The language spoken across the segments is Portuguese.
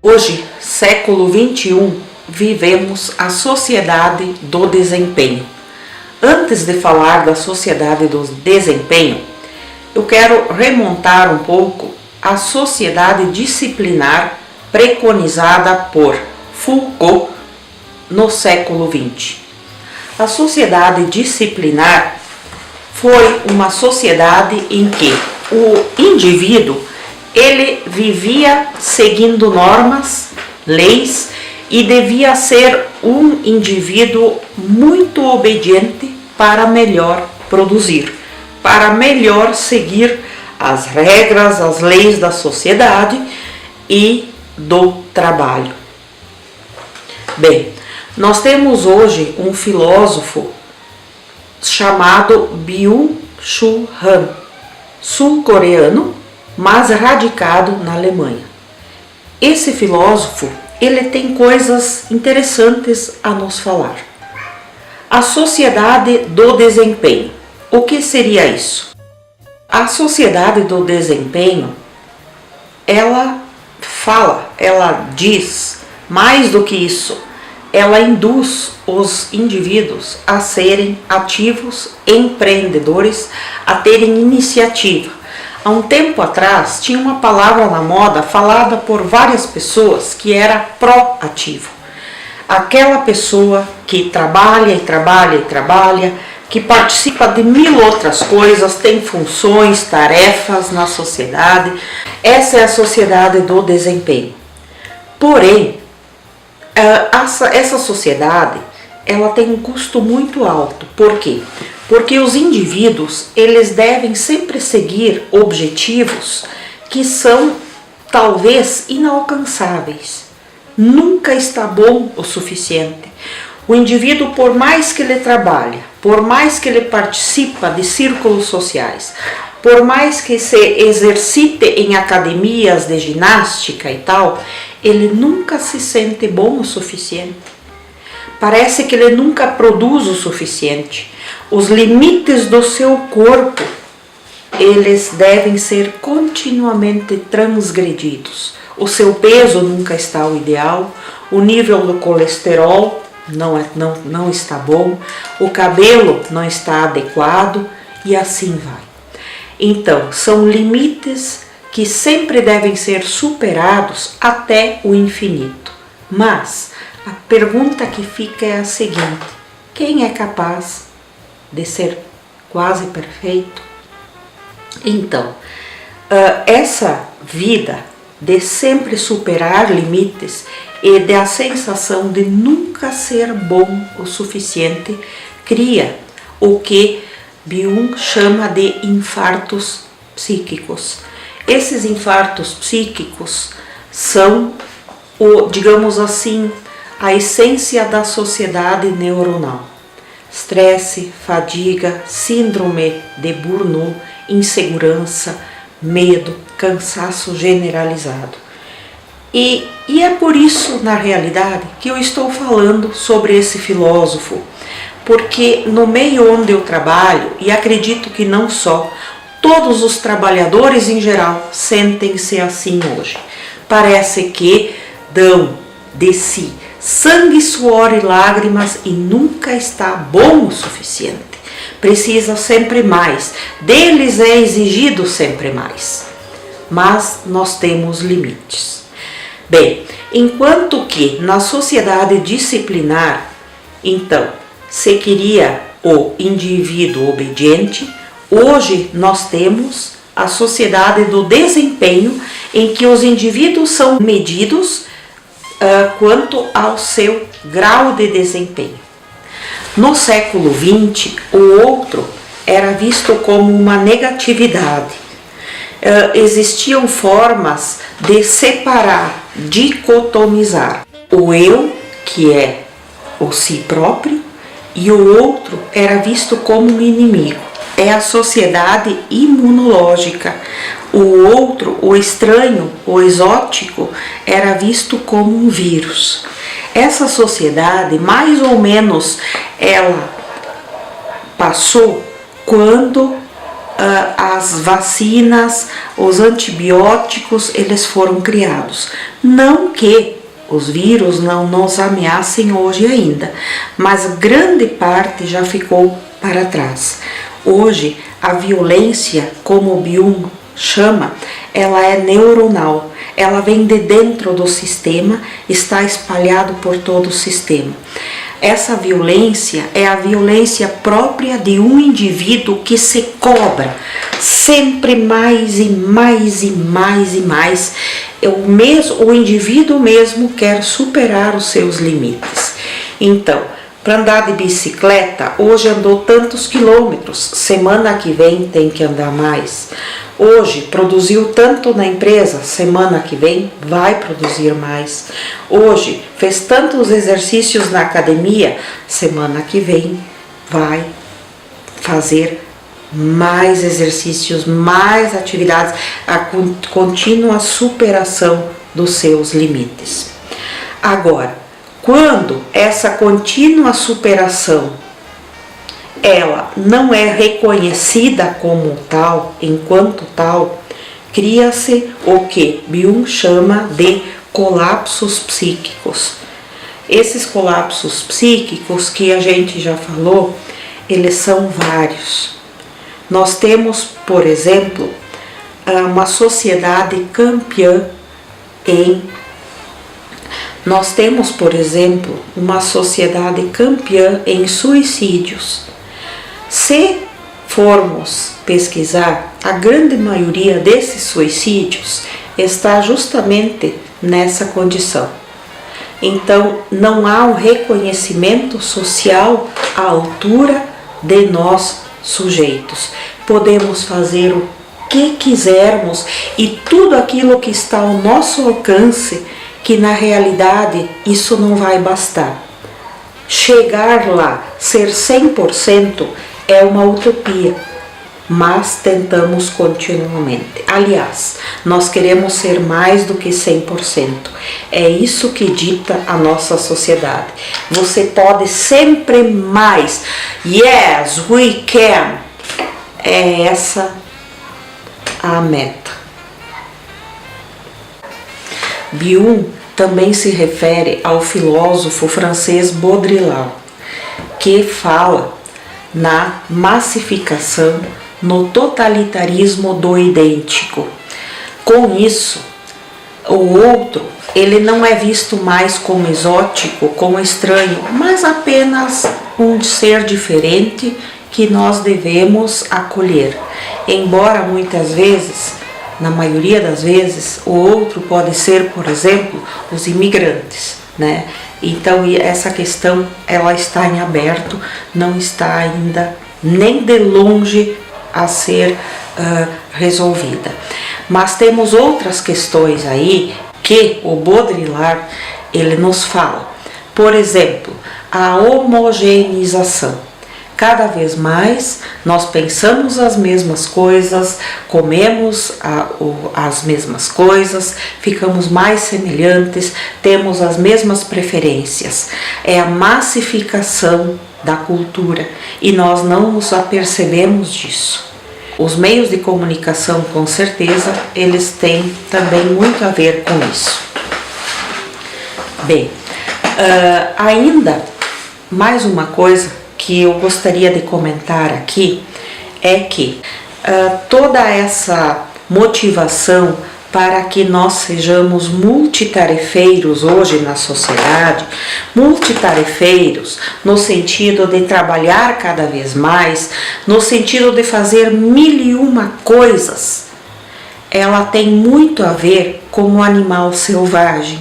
Hoje, século XXI, vivemos a sociedade do desempenho. Antes de falar da sociedade do desempenho, eu quero remontar um pouco à sociedade disciplinar preconizada por Foucault no século XX. A sociedade disciplinar foi uma sociedade em que o indivíduo ele vivia seguindo normas, leis e devia ser um indivíduo muito obediente para melhor produzir, para melhor seguir as regras, as leis da sociedade e do trabalho. Bem, nós temos hoje um filósofo chamado Byung-Chul Han, sul-coreano, mas radicado na Alemanha. Esse filósofo, ele tem coisas interessantes a nos falar. A sociedade do desempenho. O que seria isso? A sociedade do desempenho, ela diz mais do que isso. Ela induz os indivíduos a serem ativos, empreendedores, a terem iniciativa. Há um tempo atrás, tinha uma palavra na moda falada por várias pessoas que era proativo. Aquela pessoa que trabalha e trabalha e trabalha, que participa de mil outras coisas, tem funções, tarefas na sociedade. Essa é a sociedade do desempenho. Porém, essa sociedade ela tem um custo muito alto. Por quê? Porque os indivíduos eles devem sempre seguir objetivos que são talvez inalcançáveis. Nunca está bom o suficiente. O indivíduo, por mais que ele trabalhe, por mais que ele participe de círculos sociais, por mais que se exercite em academias de ginástica e tal, ele nunca se sente bom o suficiente. Parece que ele nunca produz o suficiente. Os limites do seu corpo, eles devem ser continuamente transgredidos. O seu peso nunca está ao ideal, o nível do colesterol não está bom, o cabelo não está adequado e assim vai. Então, são limites que sempre devem ser superados até o infinito. Mas a pergunta que fica é a seguinte: quem é capaz de ser quase perfeito? Então, essa vida de sempre superar limites e da sensação de nunca ser bom o suficiente cria o que Byung chama de infartos psíquicos. Esses infartos psíquicos são, digamos assim, a essência da sociedade neuronal. Estresse, fadiga, síndrome de Burnout, insegurança, medo, cansaço generalizado. E é por isso, na realidade, que eu estou falando sobre esse filósofo, porque no meio onde eu trabalho, e acredito que não só, todos os trabalhadores em geral sentem-se assim hoje. Parece que dão de si sangue, suor e lágrimas e nunca está bom o suficiente. Precisa sempre mais, deles é exigido sempre mais. Mas nós temos limites. Bem, enquanto que na sociedade disciplinar, então, se queria o indivíduo obediente, hoje nós temos a sociedade do desempenho, em que os indivíduos são medidos quanto ao seu grau de desempenho. No século XX, o outro era visto como uma negatividade. Existiam formas de separar, dicotomizar o eu, que é o si próprio, e o outro era visto como um inimigo. É a sociedade imunológica. O outro, o estranho, o exótico, era visto como um vírus. Essa sociedade, mais ou menos, ela passou quando as vacinas, os antibióticos, eles foram criados. Não que os vírus não nos ameacem hoje ainda, mas grande parte já ficou para trás. Hoje, a violência, como o Byung chama, ela é neuronal, ela vem de dentro do sistema, está espalhado por todo o sistema. Essa violência é a violência própria de um indivíduo que se cobra sempre mais e mais e mais e mais. O indivíduo mesmo quer superar os seus limites. Então, para andar de bicicleta, hoje andou tantos quilômetros, semana que vem tem que andar mais. Hoje produziu tanto na empresa, semana que vem vai produzir mais. Hoje fez tantos exercícios na academia, semana que vem vai fazer mais exercícios, mais atividades, a contínua superação dos seus limites. Agora, quando essa contínua superação ela não é reconhecida como tal, enquanto tal, cria-se o que Byung chama de colapsos psíquicos. Esses colapsos psíquicos que a gente já falou, eles são vários. Nós temos, por exemplo, uma sociedade campeã Nós temos, por exemplo, uma sociedade campeã em suicídios. Se formos pesquisar, a grande maioria desses suicídios está justamente nessa condição. Então, não há um reconhecimento social à altura de nós sujeitos. Podemos fazer o que quisermos e tudo aquilo que está ao nosso alcance, que na realidade isso não vai bastar. Chegar lá, ser 100% é uma utopia, mas tentamos continuamente. Aliás, nós queremos ser mais do que 100%. É isso que dita a nossa sociedade. Você pode sempre mais. Yes, we can. É essa a meta. Byung também se refere ao filósofo francês Baudrillard, que fala na massificação, no totalitarismo do idêntico. Com isso, o outro, ele não é visto mais como exótico, como estranho, mas apenas um ser diferente que nós devemos acolher. Embora muitas vezes, na maioria das vezes, o outro pode ser, por exemplo, os imigrantes, né? Então, essa questão, ela está em aberto, não está ainda nem de longe a ser resolvida. Mas temos outras questões aí que o Baudrillard, ele nos fala. Por exemplo, a homogeneização. Cada vez mais nós pensamos as mesmas coisas, comemos as mesmas coisas, ficamos mais semelhantes, temos as mesmas preferências. É a massificação da cultura e nós não nos apercebemos disso. Os meios de comunicação, com certeza, eles têm também muito a ver com isso. Bem, ainda mais uma coisa que eu gostaria de comentar aqui é que toda essa motivação para que nós sejamos multitarefeiros hoje na sociedade, multitarefeiros no sentido de trabalhar cada vez mais, no sentido de fazer 1001 coisas, ela tem muito a ver com o animal selvagem.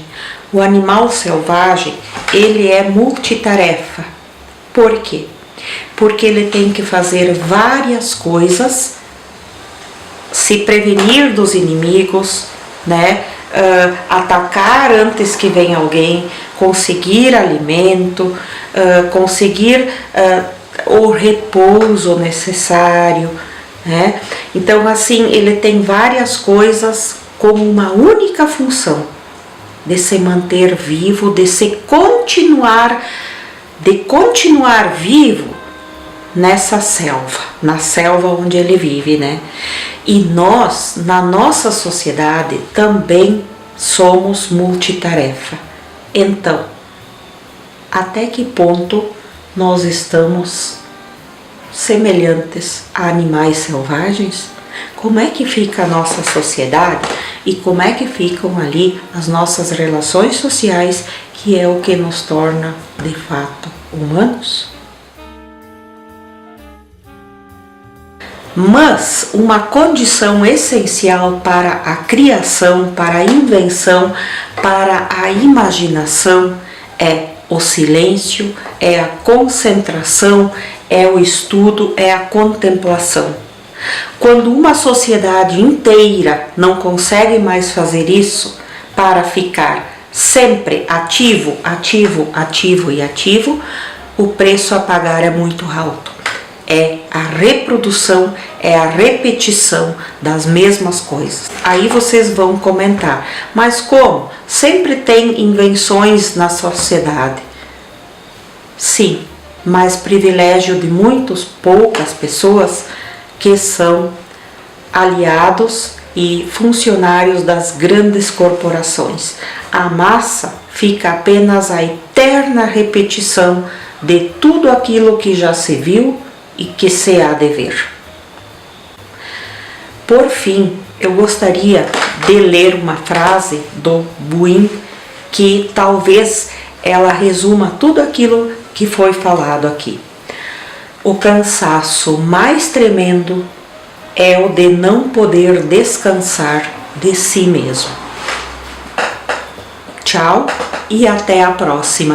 O animal selvagem, ele é multitarefa. Por quê? Porque ele tem que fazer várias coisas, se prevenir dos inimigos, né? Atacar antes que venha alguém, conseguir alimento, conseguir o repouso necessário, né? Então, assim, ele tem várias coisas como uma única função, de se manter vivo, de continuar vivo, nessa selva, na selva onde ele vive, né? E nós, na nossa sociedade, também somos multitarefa. Então, até que ponto nós estamos semelhantes a animais selvagens? Como é que fica a nossa sociedade e como é que ficam ali as nossas relações sociais, que é o que nos torna, de fato, humanos? Mas uma condição essencial para a criação, para a invenção, para a imaginação é o silêncio, é a concentração, é o estudo, é a contemplação. Quando uma sociedade inteira não consegue mais fazer isso para ficar sempre ativo, ativo, ativo e ativo, o preço a pagar é muito alto. É a reprodução, é a repetição das mesmas coisas. Aí vocês vão comentar, mas como? Sempre tem invenções na sociedade. Sim, mas privilégio de poucas pessoas que são aliados e funcionários das grandes corporações. A massa fica apenas a eterna repetição de tudo aquilo que já se viu e que se há de ver. Por fim, eu gostaria de ler uma frase do Buin que talvez ela resuma tudo aquilo que foi falado aqui. O cansaço mais tremendo é o de não poder descansar de si mesmo. Tchau e até a próxima.